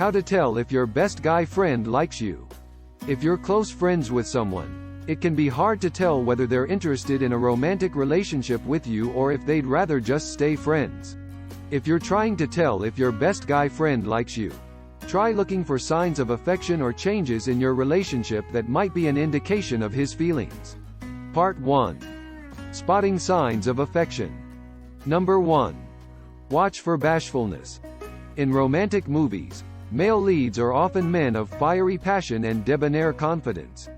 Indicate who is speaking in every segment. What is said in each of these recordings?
Speaker 1: How to tell if your best guy friend likes you. If you're close friends with someone, it can be hard to tell whether they're interested in a romantic relationship with you or if they'd rather just stay friends. If you're trying to tell if your best guy friend likes you, try looking for signs of affection or changes in your relationship that might be an indication of his feelings. Part 1. Spotting signs of affection. Number 1. Watch for bashfulness. In romantic movies, male leads are often men of fiery passion and debonair confidence.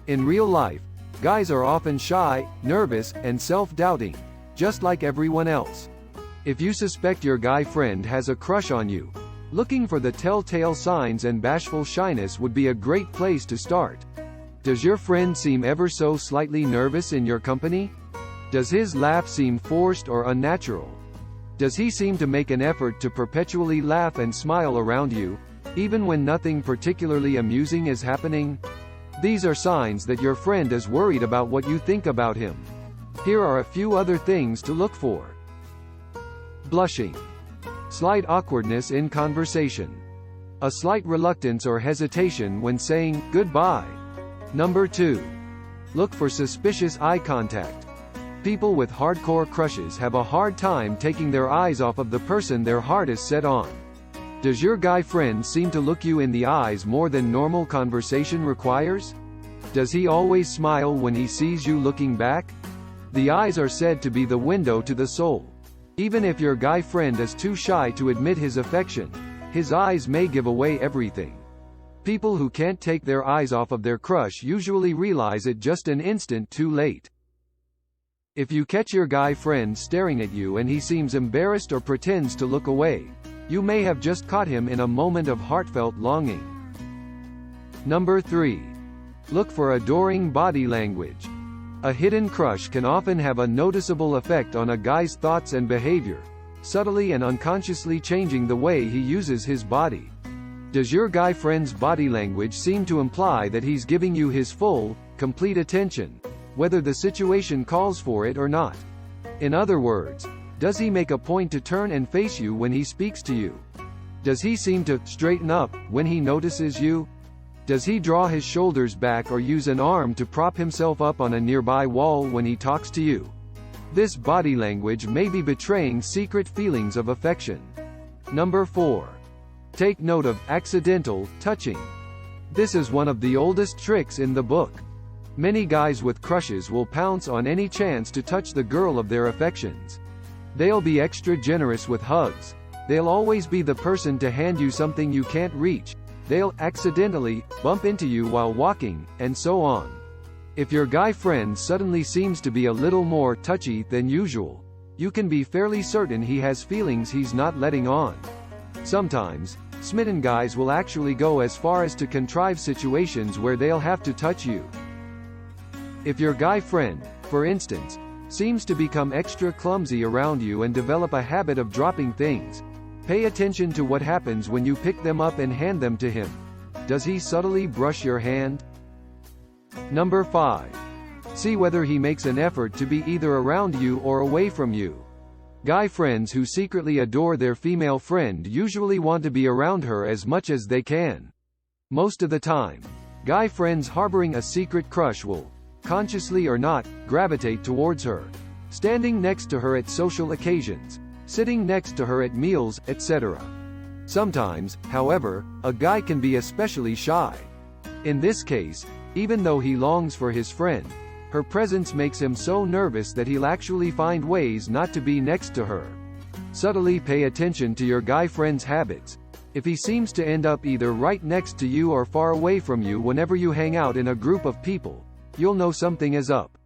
Speaker 1: In real life, guys are often shy, nervous, and self-doubting, just like everyone else. If you suspect your guy friend has a crush on you, looking for the telltale signs, and bashful shyness would be a great place to start. Does your friend seem ever so slightly nervous in your company? Does his laugh seem forced or unnatural? Does he seem to make an effort to perpetually laugh and smile around you, even when nothing particularly amusing is happening? These are signs that your friend is worried about what you think about him. Here are a few other things to look for. Blushing. Slight awkwardness in conversation. A slight reluctance or hesitation when saying goodbye. Number 2. Look for suspicious eye contact. People with hardcore crushes have a hard time taking their eyes off of the person their heart is set on. Does your guy friend seem to look you in the eyes more than normal conversation requires? Does he always smile when he sees you looking back? The eyes are said to be the window to the soul. Even if your guy friend is too shy to admit his affection, his eyes may give away everything. People who can't take their eyes off of their crush usually realize it just an instant too late. If you catch your guy friend staring at you and he seems embarrassed or pretends to look away, you may have just caught him in a moment of heartfelt longing. Number 3. Look for adoring body language. A hidden crush can often have a noticeable effect on a guy's thoughts and behavior, subtly and unconsciously changing the way he uses his body. Does your guy friend's body language seem to imply that he's giving you his full, complete attention, whether the situation calls for it or not? In other words, does he make a point to turn and face you when he speaks to you? Does he seem to straighten up when he notices you? Does he draw his shoulders back or use an arm to prop himself up on a nearby wall when he talks to you? This body language may be betraying secret feelings of affection. Number 4. Take note of accidental touching. This is one of the oldest tricks in the book. Many guys with crushes will pounce on any chance to touch the girl of their affections. They'll be extra generous with hugs. They'll always be the person to hand you something you can't reach. They'll accidentally bump into you while walking, and so on. If your guy friend suddenly seems to be a little more touchy than usual, you can be fairly certain he has feelings he's not letting on. Sometimes, smitten guys will actually go as far as to contrive situations where they'll have to touch you. If your guy friend, for instance, seems to become extra clumsy around you and develop a habit of dropping things, pay attention to what happens when you pick them up and hand them to him. Does he subtly brush your hand? Number 5. See whether he makes an effort to be either around you or away from you. Guy friends who secretly adore their female friend usually want to be around her as much as they can. Most of the time, guy friends harboring a secret crush will, consciously or not, gravitate towards her, standing next to her at social occasions, sitting next to her at meals, etc. Sometimes, however, a guy can be especially shy. In this case, even though he longs for his friend, her presence makes him so nervous that he'll actually find ways not to be next to her. Subtly pay attention to your guy friend's habits. If he seems to end up either right next to you or far away from you whenever you hang out in a group of people, you'll know something is up.